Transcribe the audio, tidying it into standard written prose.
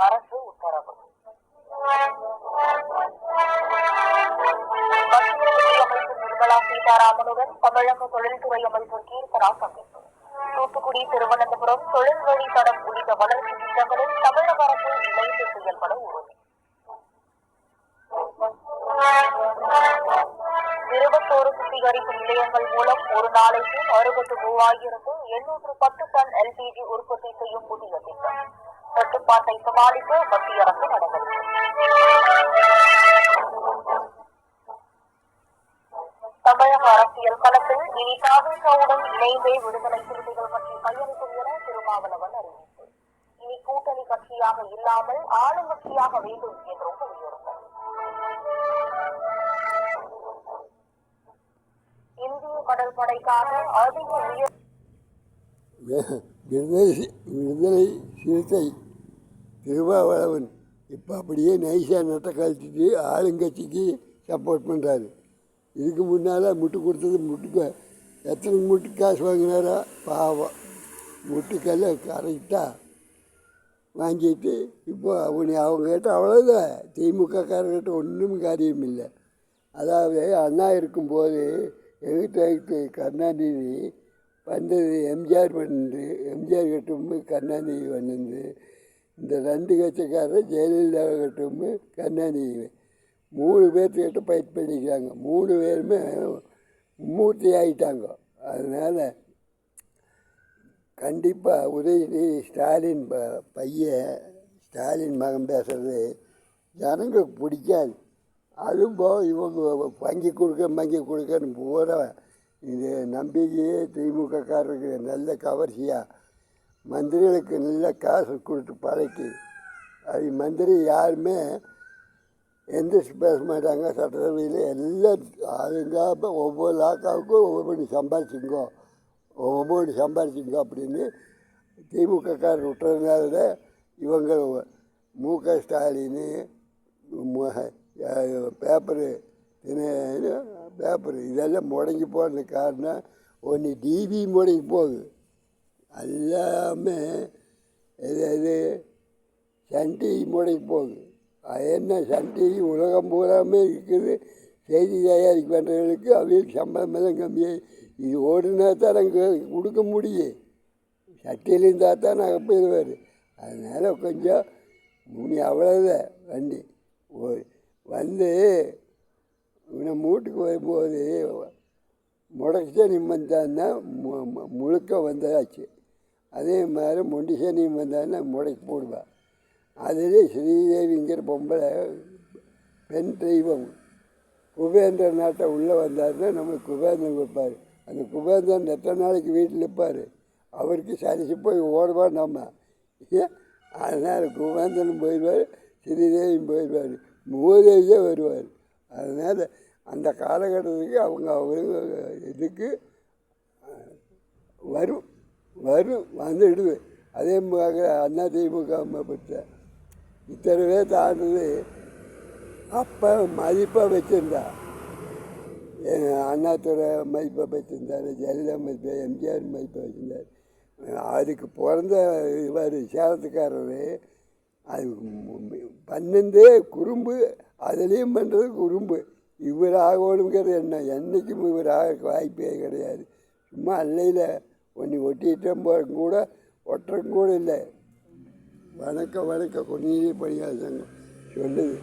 அரசு உத்தரவு. நிர்மலா சீதாராமனுடன் தமிழக தொழில்துறை அமைச்சர் கீர்த்தனா சந்திப்பு. தூத்துக்குடி, திருவனந்தபுரம் தொழில் வழித்தடம் உள்ளிட்ட வளர்ச்சி திட்டங்களில் தமிழக அரசு இணைந்து செயல்பட உறுதி. 21 சுத்திகரிப்பு நிலையங்கள் மூலம் ஒரு நாளைக்கு 63,810 டன் எல்பிஜி உற்பத்தி செய்யும் புதிய திட்டம். தட்டுப்பாட்டை சமாளிக்க மத்திய அரசு நடவடிக்கை. தமிழக அரசியல் களத்தில் இனி தாவேகாவுடன் இணைந்தே விடுதலை சிறுத்தைகள் கட்சி பயணிக்கும் என திருமாவளவன் அறிவிப்பு. இனி கூட்டணி கட்சியாக இல்லாமல் ஆளும் கட்சியாக வேண்டும் என்றும் வலியுறுத்தல். இந்திய கடற்படைக்காக அதிக விடுதலை சிறுத்தை திருமாவளவன் இப்போ அப்படியே நைஸாக நட்டை கழிச்சிட்டு ஆளுங்கட்சிக்கு சப்போர்ட் பண்ணுறாரு. இதுக்கு முன்னால் முட்டு கொடுத்தது முட்டுக்கு எத்தனை முட்டு காசு வாங்கினாரா பாவம். முட்டுக்கல்ல கரெக்டாக வாங்கிட்டு இப்போ அவங்ககிட்ட அவ்வளோதான். திமுககாரர்கிட்ட ஒன்றும் காரியம் இல்லை. அதாவது அண்ணா இருக்கும்போது எகிட்ட கருணாநிதி வந்தது எம்ஜிஆர் பண்ணு, எம்ஜிஆர் கட்டும் கருணாநிதி வந்து இந்த 2 கட்சிக்காரர் ஜெயலலிதா கட்டும் கருணாநிதி 3 பேர்த்துக்கிட்ட ஃபைட் பண்ணிக்கிறாங்க. 3 பேருமே மூர்த்தி ஆகிட்டாங்க. அதனால் கண்டிப்பாக உதயநிதி ஸ்டாலின் பையன் ஸ்டாலின் மகன் பேசுகிறது ஜனங்களுக்கு பிடிக்காது. அதுவும் இவங்க வங்கி கொடுக்கன்னு பூரா இது நம்பிக்கையே திமுககாரருக்கு நல்ல கவர்ச்சியாக மந்திரிகளுக்கு நல்ல காசு கொடுத்து பழக்கி அது மந்திரி யாருமே எந்திரிச்சு பேச மாட்டாங்க. சட்டசபையில் எல்லாம் அதுங்க ஒவ்வொரு லாக்காவுக்கும் ஒவ்வொரு சம்பாதிச்சுங்கோ அப்படின்னு திமுககாரர் விட்டுறதுனால இவங்க மு.க. ஸ்டாலின் பேப்பரு இதெல்லாம் முடங்கி போகிறது காரணம் ஒன்று டிவி முடங்கி போகுது. எல்லாமே எது சன் டிவி முடங்கி போகுது. அது என்ன சன் டிவி உலகம் பூராமே இருக்குது. செய்தி தயாரிக்க பண்ணுறவங்களுக்கு அவங்களுக்கு சம்பளம் எல்லாம் கம்மியாக இது ஓடுனா தான் நாங்கள் கொடுக்க முடியும். சட்டையில் இருந்தால் தான் நாங்கள் போயிடுவார். அதனால் கொஞ்சம் அவ்வளோதான் வண்டி வந்து இவனை மூட்டுக்கு வரும்போது முடக்கு சனி வந்தான்னா முழுக்க வந்தாச்சு. அதே மாதிரி மொண்டி சனி வந்தான்னா முடக்கி போடுவாள். அதிலே ஸ்ரீதேவிங்கிற பொம்பளை பெண் தெய்வம் குபேந்திர நாட்டை உள்ளே வந்தாருன்னா நம்மளுக்கு குபேந்திரன் வைப்பார். அந்த குபேந்திரன் எத்தனை நாளைக்கு வீட்டில் இருப்பார். அவருக்கு சரிச்சு போய் ஓடுவார் நம்ம. அதனால் குபேந்திரனும் போயிடுவார், ஸ்ரீதேவியும் போயிடுவார், மூதேவியே வருவார். அதனால் அந்த காலகட்டத்துக்கு அவங்க இதுக்கு வரும் வந்துடுது. அதே மாதிரி அண்ணா திமுக பற்ற இத்தனை தாண்டது அப்போ மதிப்பாக வச்சுருந்தா. அண்ணாத்துறை மதிப்பாக வச்சுருந்தார், ஜெயலலிதா மதிப்பாக, எம்ஜிஆர் மதிப்பாக வச்சுருந்தார். அதுக்கு பிறந்த இவர் சேலத்துக்காரர் அது பண்ணந்தே குறும்பு, அதுலேயும் பண்ணுறது குறும்பு. இவர் ஆகணுங்கிறது என்றைக்கும் இவர் ஆக வாய்ப்பே கிடையாது. சும்மா அல்லையில் ஒட்டிட்டம் போகிறக்கும் கூட ஒட்டுறக்கும் கூட இல்லை. வணக்கம் கொண்டீரே பணியாளர் சங்கம் சொல்லுது.